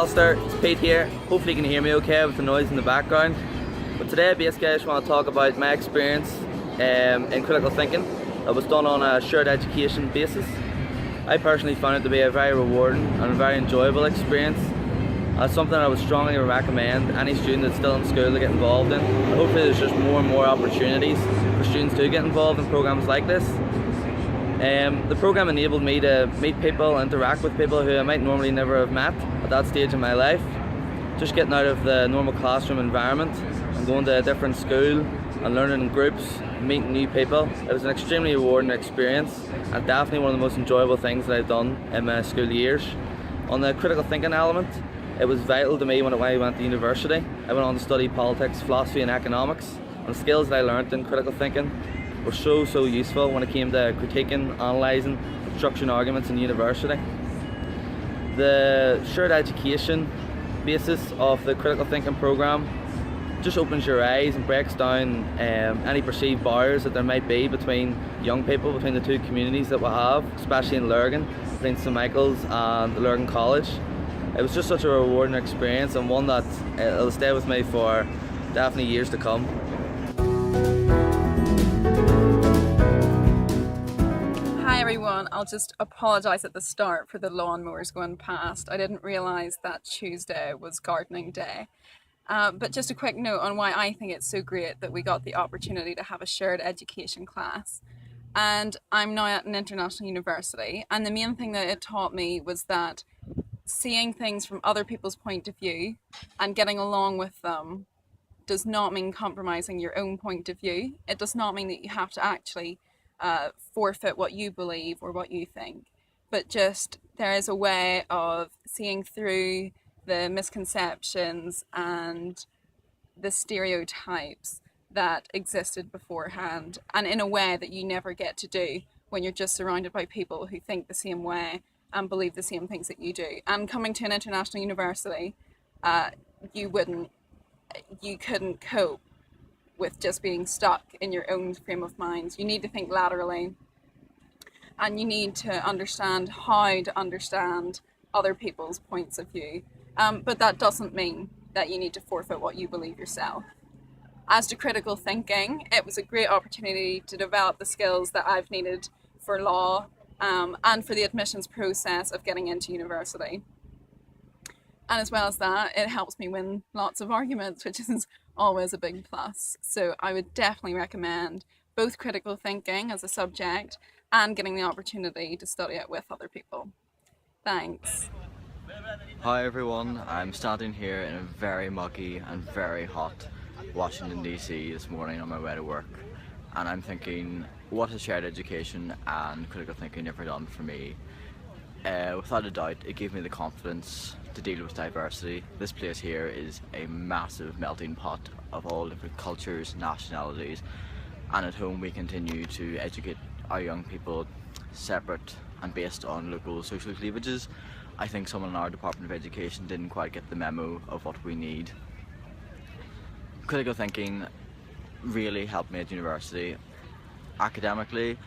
Alistair, it's Pete here. Hopefully you can hear me okay with the noise in the background. But today basically I just want to talk about my experience in critical thinking that was done on a shared education basis. I personally found it to be a very rewarding and a very enjoyable experience. It's something I would strongly recommend any student that's still in school to get involved in. And hopefully there's just more and more opportunities for students to get involved in programs like this. The program enabled me to meet people, interact with people who I might normally never have met at that stage in my life. Just getting out of the normal classroom environment and going to a different school and learning in groups, meeting new people. It was an extremely rewarding experience and definitely one of the most enjoyable things that I've done in my school years. On the critical thinking element, it was vital to me when I went to university. I went on to study politics, philosophy and economics, and the skills that I learned in critical thinking were so useful when it came to critiquing, analysing, structuring arguments in university. The shared education basis of the critical thinking programme just opens your eyes and breaks down any perceived barriers that there might be between young people, between the two communities that we have, especially in Lurgan, between St Michael's and the Lurgan College. It was just such a rewarding experience and one that will stay with me for definitely years to come. Hi everyone, I'll just apologise at the start for the lawnmowers going past. I didn't realise that Tuesday was gardening day. But just a quick note on why I think it's so great that we got the opportunity to have a shared education class. And I'm now at an international university, and the main thing that it taught me was that seeing things from other people's point of view and getting along with them does not mean compromising your own point of view. It does not mean that you have to actually forfeit what you believe or what you think, but just there is a way of seeing through the misconceptions and the stereotypes that existed beforehand, and in a way that you never get to do when you're just surrounded by people who think the same way and believe the same things that you do. And coming to an international university, you couldn't cope with just being stuck in your own frame of mind. You need to think laterally, and you need to understand how to understand other people's points of view. But that doesn't mean that you need to forfeit what you believe yourself. As to critical thinking, it was a great opportunity to develop the skills that I've needed for law and for the admissions process of getting into university. And as well as that, it helps me win lots of arguments, which is always a big plus. So I would definitely recommend both critical thinking as a subject and getting the opportunity to study it with other people. Thanks. Hi everyone, I'm standing here in a very muggy and very hot Washington DC this morning on my way to work, and I'm thinking, what has shared education and critical thinking ever done for me? Without a doubt, it gave me the confidence to deal with diversity. This place here is a massive melting pot of all different cultures, nationalities, and at home we continue to educate our young people separate and based on local social cleavages. I think someone in our Department of Education didn't quite get the memo of what we need. Critical thinking really helped me at university. Academically,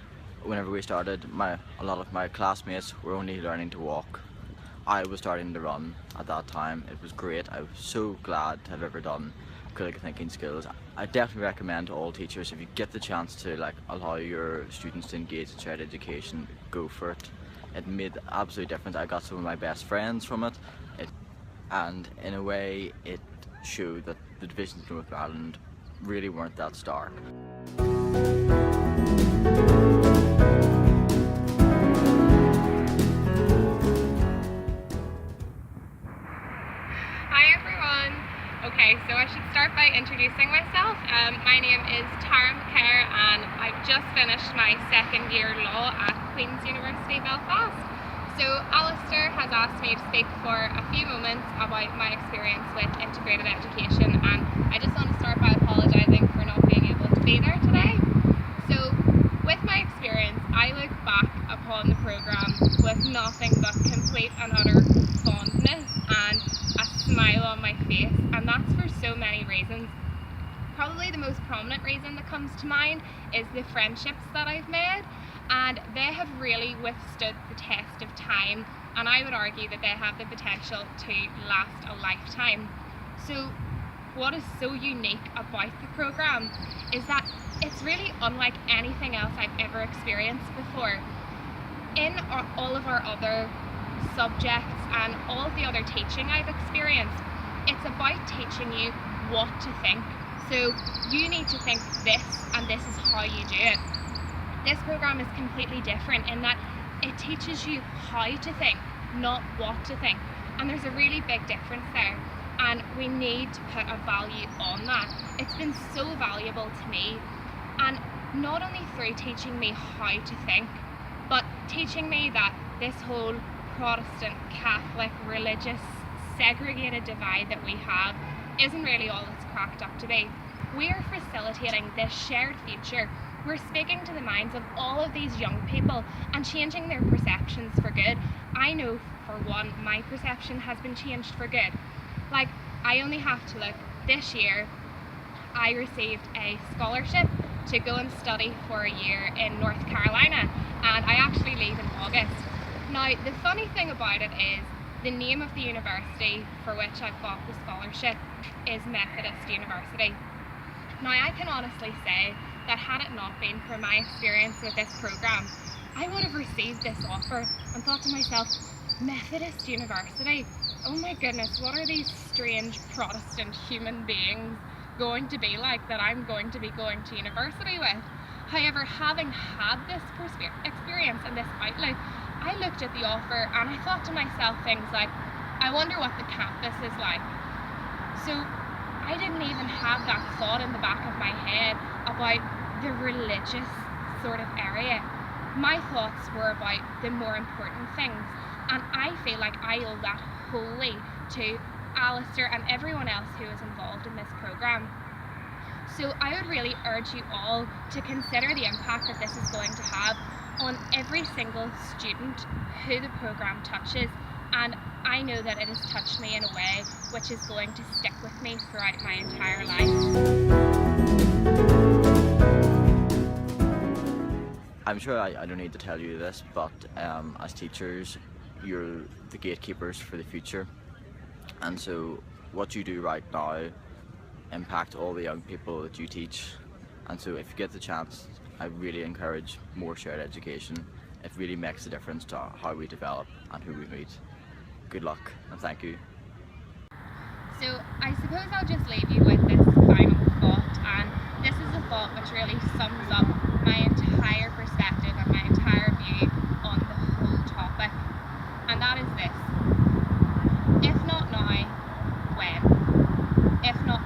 whenever we started, a lot of my classmates were only learning to walk. I was starting to run at that time. It was great. I was so glad to have ever done critical thinking skills. I definitely recommend to all teachers, if you get the chance to allow your students to engage in shared education, go for it. It made an absolute difference. I got some of my best friends from it, and in a way it showed that the divisions in North Ireland really weren't that stark. Okay, so I should start by introducing myself. My name is Tara McCare and I've just finished my second year law at Queen's University Belfast. So Alistair has asked me to speak for a few moments about my experience with integrated education, and I just want to start by apologising for not being able to be there today. So with my experience, I look back upon the programme with nothing but complete and utter fondness and a smile on my face, and that's for so many reasons. Probably the most prominent reason that comes to mind is the friendships that I've made, and they have really withstood the test of time and I would argue that they have the potential to last a lifetime. So what is so unique about the programme is that it's really unlike anything else I've ever experienced before. In all of our other subjects and all of the other teaching I've experienced, it's about teaching you what to think. So you need to think this, and this is how you do it. This programme is completely different in that it teaches you how to think, not what to think. And there's a really big difference there. And we need to put a value on that. It's been so valuable to me. And not only through teaching me how to think, but teaching me that this whole Protestant, Catholic, religious, segregated divide that we have isn't really all it's cracked up to be. We're facilitating this shared future. We're speaking to the minds of all of these young people and changing their perceptions for good. I know, for one, my perception has been changed for good. Like, I only have to look. This year, I received a scholarship to go and study for a year in North Carolina, and I actually leave in August. Now, the funny thing about it is, the name of the university for which I've got the scholarship is Methodist University. Now, I can honestly say that had it not been for my experience with this programme, I would have received this offer and thought to myself, Methodist University? Oh my goodness, what are these strange Protestant human beings going to be like that I'm going to be going to university with? However, having had this experience and this outlook, I looked at the offer and I thought to myself things like, I wonder what the campus is like. So I didn't even have that thought in the back of my head about the religious sort of area. My thoughts were about the more important things, and I feel like I owe that wholly to Alistair and everyone else who is involved in this programme. So I would really urge you all to consider the impact that this is going to have on every single student who the programme touches, and I know that it has touched me in a way which is going to stick with me throughout my entire life. I'm sure I don't need to tell you this, but as teachers, you're the gatekeepers for the future, and so what you do right now impact all the young people that you teach. And so if you get the chance, I really encourage more shared education. It really makes a difference to how we develop and who we meet. Good luck and thank you. So I suppose I'll just leave you with this final thought, and this is a thought which really sums up my entire perspective and my entire view on the whole topic, and that is this: if not now, when? If not